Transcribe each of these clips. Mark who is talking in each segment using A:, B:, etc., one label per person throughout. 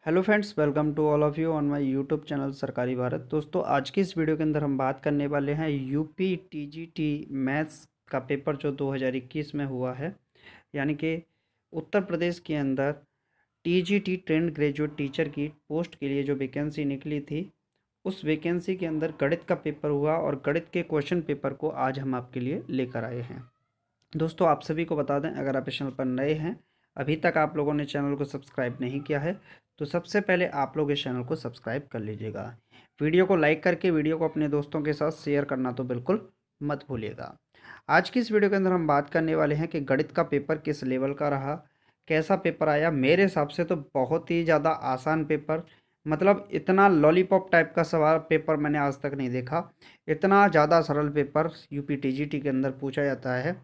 A: Hello friends, welcome to all of you on my YouTube channel Sarkari Bharat. दोस्तों, आज की इस वीडियो के अंदर हम बात करने वाले हैं यूपी टीजीटी मैथ्स का पेपर जो 2021 में हुआ है। यानी कि उत्तर प्रदेश के अंदर टीजीटी ट्रेंड ग्रेजुएट टीचर की पोस्ट के लिए जो वैकेंसी निकली थी, उस वैकेंसी के अंदर गणित का पेपर हुआ और गणित के क्वेश्चन पेपर को आज हम आपके लिए लेकर आए हैं। दोस्तों, आप सभी को बता दें, अगर आप इस चैनल पर नए हैं, अभी तक आप लोगों ने चैनल को सब्सक्राइब नहीं किया है, तो सबसे पहले आप लोग इस चैनल को सब्सक्राइब कर लीजिएगा। वीडियो को लाइक करके वीडियो को अपने दोस्तों के साथ शेयर करना तो बिल्कुल मत भूलिएगा। आज की इस वीडियो के अंदर हम बात करने वाले हैं कि गणित का पेपर किस लेवल का रहा, कैसा पेपर आया। मेरे हिसाब से तो बहुत ही ज़्यादा आसान पेपर, मतलब इतना लॉलीपॉप टाइप का सवाल पेपर मैंने आज तक नहीं देखा। इतना ज़्यादा सरल पेपर यूपी टीजीटी के अंदर पूछा जाता है,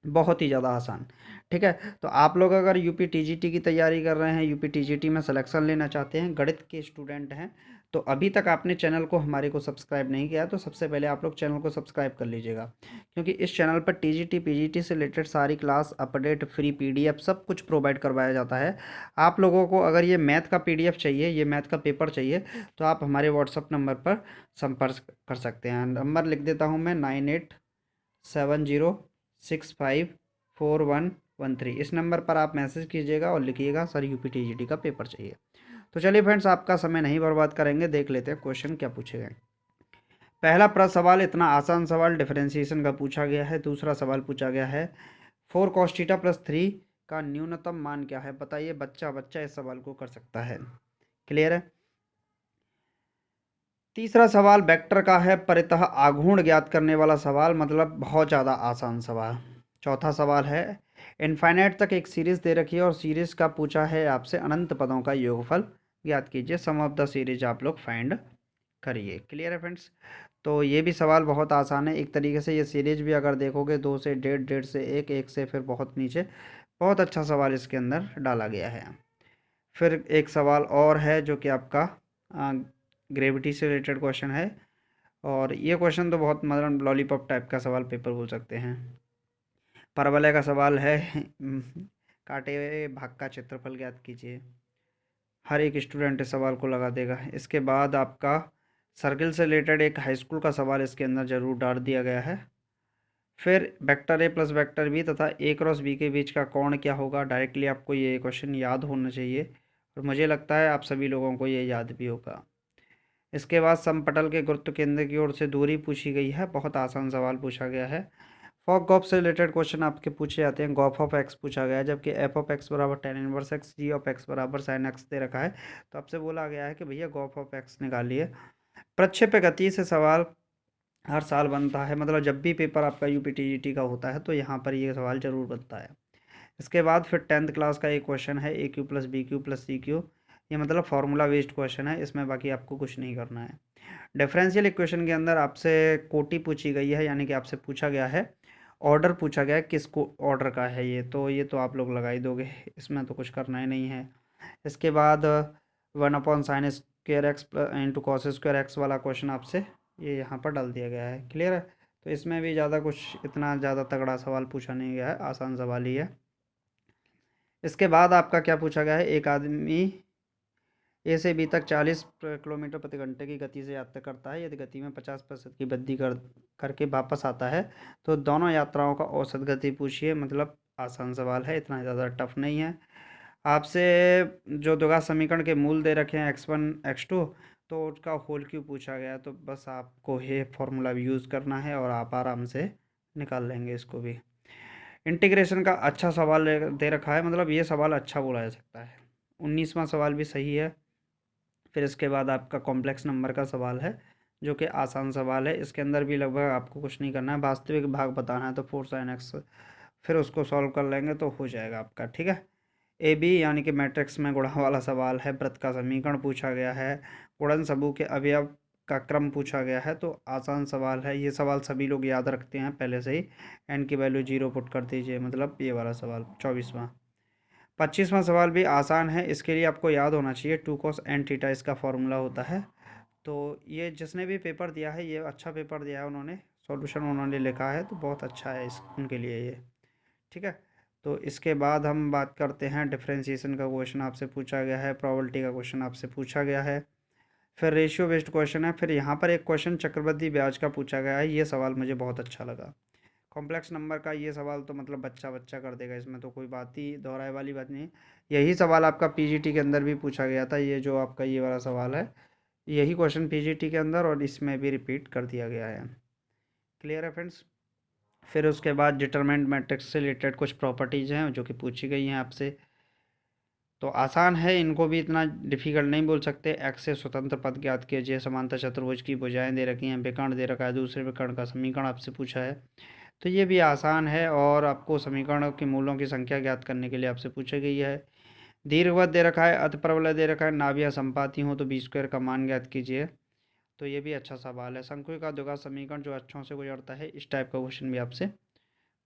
A: बहुत ही ज़्यादा आसान। ठीक है, तो आप लोग अगर यूपी टीजीटी की तैयारी कर रहे हैं, यूपी टीजीटी में सिलेक्शन लेना चाहते हैं, गणित के स्टूडेंट हैं, तो अभी तक आपने चैनल को हमारे को सब्सक्राइब नहीं किया है, तो सबसे पहले आप लोग चैनल को सब्सक्राइब कर लीजिएगा। क्योंकि इस चैनल पर टीजीटी पीजीटी से रिलेटेड सारी क्लास अपडेट, फ्री पीडीएफ सब कुछ प्रोवाइड करवाया जाता है। आप लोगों को अगर ये मैथ का पीडीएफ चाहिए, ये मैथ का पेपर चाहिए, तो आप हमारे व्हाट्सअप नंबर पर संपर्क कर सकते हैं। नंबर लिख देता हूँ मैं, 9870654113। इस नंबर पर आप मैसेज कीजिएगा और लिखिएगा सर यूपी टीजीटी का पेपर चाहिए। तो चलिए फ्रेंड्स, आपका समय नहीं बर्बाद करेंगे, देख लेते हैं क्वेश्चन क्या पूछे गए। पहला प्रश्न सवाल, इतना आसान सवाल डिफरेंशिएशन का पूछा गया है। दूसरा सवाल पूछा गया है 4 cos θ + 3 का न्यूनतम मान क्या है, बताइए। बच्चा बच्चा इस सवाल को कर सकता है। क्लियर है। तीसरा सवाल वेक्टर का है, परितः आघूर्ण ज्ञात करने वाला सवाल, मतलब बहुत ज़्यादा आसान सवाल। चौथा सवाल है, इनफाइनाइट तक एक सीरीज दे रखी है और सीरीज का पूछा है आपसे अनंत पदों का योगफल ज्ञात कीजिए। सम ऑफ द सीरीज आप लोग फाइंड करिए। क्लियर है फ्रेंड्स। तो ये भी सवाल बहुत आसान है एक तरीके से। ये सीरीज भी अगर देखोगे 2 से 1.5, 1.5 से 1, 1 से फिर बहुत नीचे, बहुत अच्छा सवाल इसके अंदर डाला गया है। फिर एक सवाल और है जो कि आपका ग्रेविटी से रिलेटेड क्वेश्चन है, और ये क्वेश्चन तो बहुत मतलब लॉलीपॉप टाइप का सवाल पेपर बोल सकते हैं। परवलय का सवाल है, काटे हुए भाग का क्षेत्रफल ज्ञात कीजिए। हर एक स्टूडेंट इस सवाल को लगा देगा। इसके बाद आपका सर्किल से रिलेटेड एक हाई स्कूल का सवाल इसके अंदर जरूर डाल दिया गया है। फिर vector A plus vector B तथा ए क्रॉस बी के बीच का कोण क्या होगा, डायरेक्टली आपको ये क्वेश्चन याद होना चाहिए, और मुझे लगता है आप सभी लोगों को ये याद भी होगा। इसके बाद समपटल के गुरुत्व केंद्र की ओर से दूरी पूछी गई है, बहुत आसान सवाल पूछा गया है। फॉक गॉफ से रिलेटेड क्वेश्चन आपके पूछे जाते हैं। गॉफ ऑफ एक्स पूछा गया है, जबकि एफ ऑफ एक्स बराबर tan inverse X, G of X बराबर साइन एक्स दे रखा है, तो आपसे बोला गया है कि भैया गॉफ ऑफ एक्स निकालिए। प्रक्षेप्य गति से सवाल हर साल बनता है, मतलब जब भी पेपर आपका यूपी टीजीटी का होता है तो यहाँ पर ये सवाल जरूर बनता है। इसके बाद फिर 10th क्लास का एक क्वेश्चन है, A Q plus B Q plus C Q. ये मतलब फार्मूला बेस्ड क्वेश्चन है, इसमें बाकी आपको कुछ नहीं करना है। डिफरेंशियल इक्वेशन के अंदर आपसे कोटि पूछी गई है, यानी कि आपसे पूछा गया है, ऑर्डर पूछा गया है, किसको ऑर्डर का है ये तो आप लोग लगा ही दोगे, इसमें तो कुछ करना ही नहीं है। इसके बाद 1/sin² x into cos² x वाला क्वेश्चन आपसे ये यहाँ पर डाल दिया गया है। क्लियर है। तो इसमें भी ज़्यादा कुछ इतना ज़्यादा तगड़ा सवाल पूछा नहीं गया है, आसान सवाल ही है। इसके बाद आपका क्या पूछा गया है, एक आदमी ए से बी तक 40 किलोमीटर प्रति घंटे की गति से यात्रा करता है। यदि गति में 50% की वृद्धि करके वापस आता है, तो दोनों यात्राओं का औसत गति पूछिए। मतलब आसान सवाल है, इतना ज़्यादा टफ नहीं है। आपसे जो द्विघात समीकरण के मूल दे रखे हैं x1 x2, तो उसका होल क्यूब पूछा गया है, तो बस आपको ये फॉर्मूला यूज़ करना है और आप आराम से निकाल लेंगे इसको भी। इंटीग्रेशन का अच्छा सवाल दे रखा है, मतलब ये सवाल अच्छा बोला जा सकता है। 19वां सवाल भी सही है। फिर इसके बाद आपका कॉम्प्लेक्स नंबर का सवाल है, जो कि आसान सवाल है। इसके अंदर भी लगभग आपको कुछ नहीं करना है, वास्तविक भाग बताना है, तो 4 sin x, फिर उसको सॉल्व कर लेंगे तो हो जाएगा आपका। ठीक है। ए बी यानी कि मैट्रिक्स में गुणा वाला सवाल है। वृत्त का समीकरण पूछा गया है। गुणन समूह के अवयव का क्रम पूछा गया है, तो आसान सवाल है। ये सवाल सभी लोग याद रखते हैं पहले से ही। एन की वैल्यू 0 पुट कर दीजिए, मतलब ये वाला सवाल 24वां। 25वां सवाल भी आसान है, इसके लिए आपको याद होना चाहिए 2 cos n θ इसका फॉर्मूला होता है। तो ये जिसने भी पेपर दिया है, ये अच्छा पेपर दिया है, उन्होंने सॉल्यूशन उन्होंने लिखा है, तो बहुत अच्छा है इस उनके लिए ये। ठीक है। तो इसके बाद हम बात करते हैं डिफरेंशिएशन का क्वेश्चन आपसे पूछा गया है, प्रोबेबिलिटी का क्वेश्चन आपसे पूछा गया है, फिर रेशियो बेस्ड क्वेश्चन है, फिर यहाँ पर एक क्वेश्चन चक्रवृद्धि ब्याज का पूछा गया है। ये सवाल मुझे बहुत अच्छा लगा। कॉम्प्लेक्स नंबर का ये सवाल तो मतलब बच्चा बच्चा कर देगा, इसमें तो कोई बात ही दोहराए वाली बात नहीं। यही सवाल आपका पीजीटी के अंदर भी पूछा गया था। ये जो आपका ये वाला सवाल है, यही क्वेश्चन पीजीटी के अंदर और इसमें भी रिपीट कर दिया गया है। क्लियर है फ्रेंड्स। फिर उसके बाद डिटरमिनेंट मैट्रिक्स से रिलेटेड कुछ प्रॉपर्टीज़ हैं जो कि पूछी गई हैं आपसे। तो आसान है, इनको भी इतना डिफिकल्ट नहीं बोल सकते। एक्स से स्वतंत्र पद ज्ञात कीजिए, समांतर चतुर्भुज की भुजाएं दे रखी हैं, विकर्ण दे रखा है, दूसरे विकर्ण का समीकरण आपसे पूछा है। तो ये भी आसान है और आपको समीकरणों के मूलों की संख्या ज्ञात करने के लिए आपसे पूछी गई है। दीर्घवत दे रखा है, अतिप्रबल दे रखा है, नाभियाँ संपाती हों तो बी स्क्वायर का मान ज्ञात कीजिए। तो ये भी अच्छा सवाल है। शंकु का द्विघात समीकरण जो अक्षों से गुजरता है, इस टाइप का क्वेश्चन भी आपसे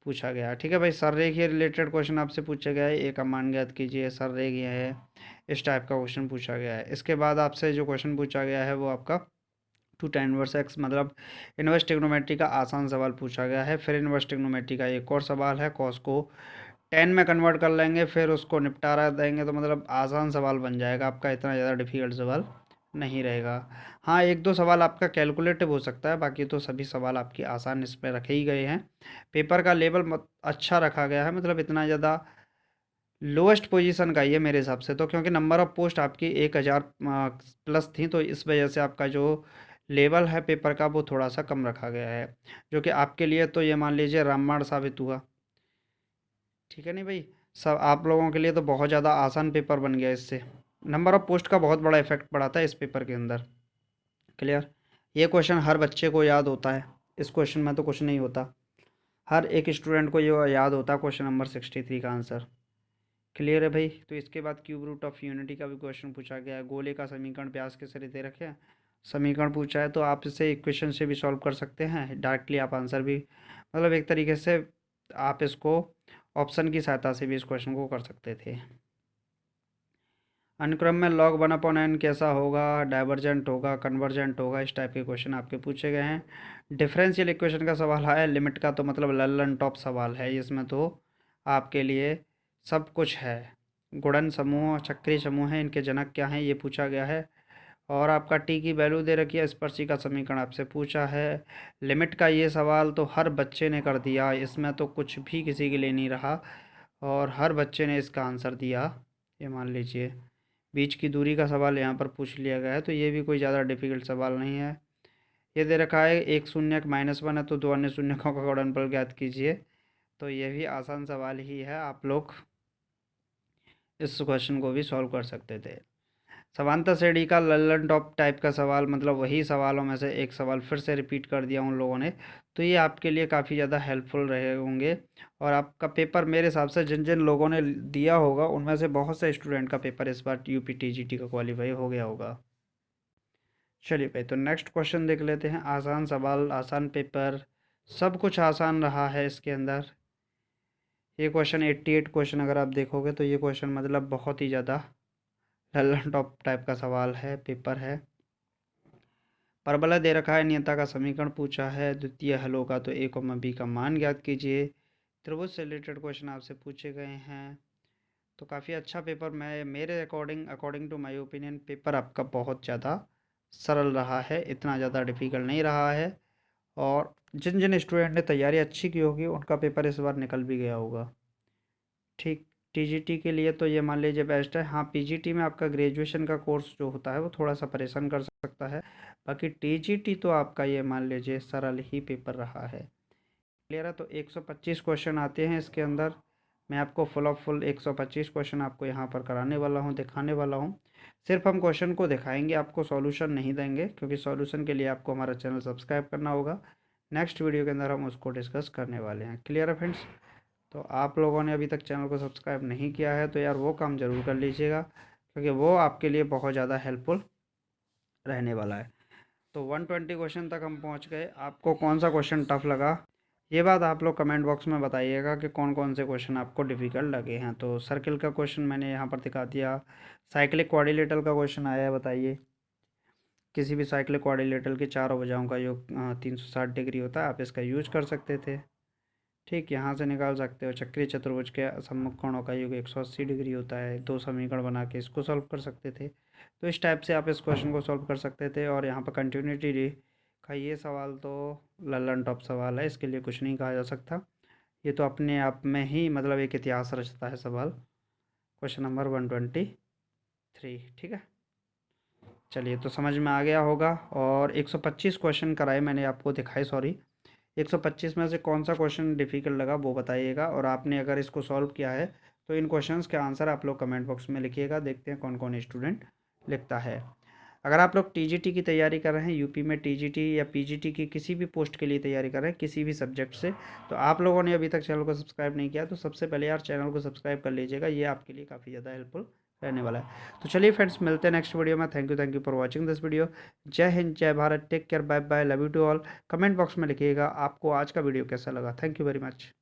A: पूछा गया है। ठीक है भाई, सररेखीय रिलेटेड क्वेश्चन आपसे पूछा गया है, ए का मान ज्ञात कीजिए, सररेखीय है, इस टाइप का क्वेश्चन पूछा गया है। इसके बाद आपसे जो क्वेश्चन पूछा गया है वो आपका 2 tan 1x मतलब इनवर्स ट्रिग्नोमेट्री का आसान सवाल पूछा गया है। फिर इनवर्स ट्रिग्नोमेट्री का एक और सवाल है, कॉस को टेन में कन्वर्ट कर लेंगे, फिर उसको निपटारा देंगे, तो मतलब आसान सवाल बन जाएगा आपका, इतना ज़्यादा डिफिकल्ट सवाल नहीं रहेगा। हाँ, एक दो सवाल आपका कैलकुलेटिव हो सकता है, बाकी तो सभी सवाल आपकी आसान इसमें रखे ही गए हैं। पेपर का लेवल अच्छा रखा गया है, मतलब इतना ज़्यादा लोएस्ट पोजीशन का ही है मेरे हिसाब से तो, क्योंकि नंबर ऑफ पोस्ट आपकी 1000 प्लस थी, तो इस वजह से आपका जो लेवल है पेपर का वो थोड़ा सा कम रखा गया है, जो कि आपके लिए तो ये मान लीजिए रामबाण साबित हुआ। ठीक है नहीं भाई, सब आप लोगों के लिए तो बहुत ज़्यादा आसान पेपर बन गया इससे। नंबर ऑफ पोस्ट का बहुत बड़ा इफेक्ट पड़ा था इस पेपर के अंदर। क्लियर। ये क्वेश्चन हर बच्चे को याद होता है, इस क्वेश्चन में तो कुछ नहीं होता। हर एक स्टूडेंट को ये याद होता है क्वेश्चन नंबर 63 का आंसर। क्लियर है भाई। तो इसके बाद क्यूब रूट ऑफ यूनिटी का भी क्वेश्चन पूछा गया है। गोले का समीकरण व्यास के सर दे रखे हैं, समीकरण पूछा है, तो आप इसे इक्वेशन से भी सॉल्व कर सकते हैं डायरेक्टली, आप आंसर भी मतलब एक तरीके से आप इसको ऑप्शन की सहायता से भी इस क्वेश्चन को कर सकते थे। अनुक्रम में log 1/n कैसा होगा, डाइवर्जेंट होगा, कन्वर्जेंट होगा, इस टाइप के क्वेश्चन आपके पूछे गए हैं। डिफरेंशियल इक्वेशन का सवाल है, लिमिट का तो मतलब लल्लन टॉप सवाल है इसमें, तो आपके लिए सब कुछ है। गुणन समूह, चक्रीय समूह है, इनके जनक क्या हैं ये पूछा गया है। और आपका टी की वैल्यू दे रखी है, स्पर्शी का समीकरण आपसे पूछा है। लिमिट का ये सवाल तो हर बच्चे ने कर दिया, इसमें तो कुछ भी किसी के लिए नहीं रहा, और हर बच्चे ने इसका आंसर दिया। ये मान लीजिए बीच की दूरी का सवाल यहाँ पर पूछ लिया गया है, तो ये भी कोई ज़्यादा डिफिकल्ट सवाल नहीं है। ये दे रखा है एक शून्यक -1 है, तो दो अन्य शून्यकों का गुणनफल ज्ञात कीजिए। तो ये भी आसान सवाल ही है, आप लोग इस क्वेश्चन को भी सॉल्व कर सकते थे। समांतर श्रेणी का लल्लन टॉप टाइप का सवाल, मतलब वही सवालों में से एक सवाल फिर से रिपीट कर दिया उन लोगों ने, तो ये आपके लिए काफ़ी ज़्यादा हेल्पफुल रहे होंगे। और आपका पेपर मेरे हिसाब से जिन जिन लोगों ने दिया होगा उनमें से बहुत से स्टूडेंट का पेपर इस बार यूपी टीजीटी का क्वालिफाई हो गया होगा। चलिए भाई, तो नेक्स्ट क्वेश्चन देख लेते हैं। आसान सवाल, आसान पेपर, सब कुछ आसान रहा है इसके अंदर। ये क्वेश्चन 88 क्वेश्चन अगर आप देखोगे तो ये क्वेश्चन मतलब बहुत ही ज़्यादा लल्लन टॉप टाइप का सवाल है, पेपर है। परबला दे रखा है, नियता का समीकरण पूछा है, द्वितीय हल होगा तो ए कॉमा बी का मान ज्ञात कीजिए। त्रिभुज से रिलेटेड क्वेश्चन आपसे पूछे गए हैं। तो काफ़ी अच्छा पेपर, मैं मेरे according to my opinion paper आपका बहुत ज़्यादा सरल रहा है, इतना ज़्यादा डिफिकल्ट नहीं रहा है। और जिन जिन स्टूडेंट ने तैयारी अच्छी की होगी उनका पेपर इस बार निकल भी गया होगा। ठीक। टीजीटी के लिए तो ये मान लीजिए बेस्ट है। हाँ, पीजीटी में आपका ग्रेजुएशन का कोर्स जो होता है वो थोड़ा सा परेशान कर सकता है, बाकी टीजीटी तो आपका ये मान लीजिए सरल ही पेपर रहा है। क्लियर है। तो 125 क्वेश्चन आते हैं इसके अंदर। मैं आपको फुल ऑफ फुल 125 क्वेश्चन आपको यहाँ पर कराने वाला हूँ, दिखाने वाला हूँ। सिर्फ हम क्वेश्चन को दिखाएंगे, आपको सॉल्यूशन नहीं देंगे, क्योंकि सॉल्यूशन के लिए आपको हमारा चैनल सब्सक्राइब करना होगा। नेक्स्ट वीडियो के अंदर हम उसको डिस्कस करने वाले हैं। क्लियर है फ्रेंड्स। तो आप लोगों ने अभी तक चैनल को सब्सक्राइब नहीं किया है तो यार वो काम ज़रूर कर लीजिएगा, क्योंकि वो आपके लिए बहुत ज़्यादा हेल्पफुल रहने वाला है। तो 120 क्वेश्चन तक हम पहुंच गए। आपको कौन सा क्वेश्चन टफ लगा, ये बात आप लोग कमेंट बॉक्स में बताइएगा कि कौन कौन से क्वेश्चन आपको डिफ़िकल्ट लगे हैं। तो सर्किल का क्वेश्चन मैंने यहाँ पर दिखा दिया। साइक्लिक क्वाड्रिलेटरल का क्वेश्चन आया है, बताइए। किसी भी साइक्लिक क्वाड्रिलेटरल की चारों भुजाओं का योग 360 डिग्री होता है, आप इसका यूज कर सकते थे। ठीक, यहाँ से निकाल सकते हो चक्रीय चतुर्भुज के सम्मुख कोणों का योग 180 डिग्री होता है। दो समीकरण बना के इसको सॉल्व कर सकते थे। तो इस टाइप से आप इस क्वेश्चन को सॉल्व कर सकते थे। और यहाँ पर कंटिन्यूटी का ये सवाल तो लल्लन टॉप सवाल है, इसके लिए कुछ नहीं कहा जा सकता। ये तो अपने आप में ही मतलब एक इतिहास रचता है सवाल। क्वेश्चन नंबर 123, ठीक है। चलिए, तो समझ में आ गया होगा। और 125 क्वेश्चन कराए मैंने आपको दिखाए, सॉरी। 125 में से कौन सा क्वेश्चन डिफ़िकल्ट लगा वो बताइएगा। और आपने अगर इसको सॉल्व किया है तो इन क्वेश्चंस के आंसर आप लोग कमेंट बॉक्स में लिखिएगा, देखते हैं कौन कौन स्टूडेंट लिखता है। अगर आप लोग टीजीटी की तैयारी कर रहे हैं, यूपी में टीजीटी या पीजीटी की किसी भी पोस्ट के लिए तैयारी कर रहे हैं किसी भी सब्जेक्ट से, तो आप लोगों ने अभी तक चैनल को सब्सक्राइब नहीं किया तो सबसे पहले यार चैनल को सब्सक्राइब कर लीजिएगा, ये आपके लिए काफ़ी ज़्यादा हेल्पफुल रहने वाला है। तो चलिए फ्रेंड्स, मिलते हैं नेक्स्ट वीडियो में। Thank you for watching this video. जय हिंद, जय Bharat, take care, bye bye, love you to all. Comment box में लिखिएगा आपको आज का वीडियो कैसा लगा। Thank you very much.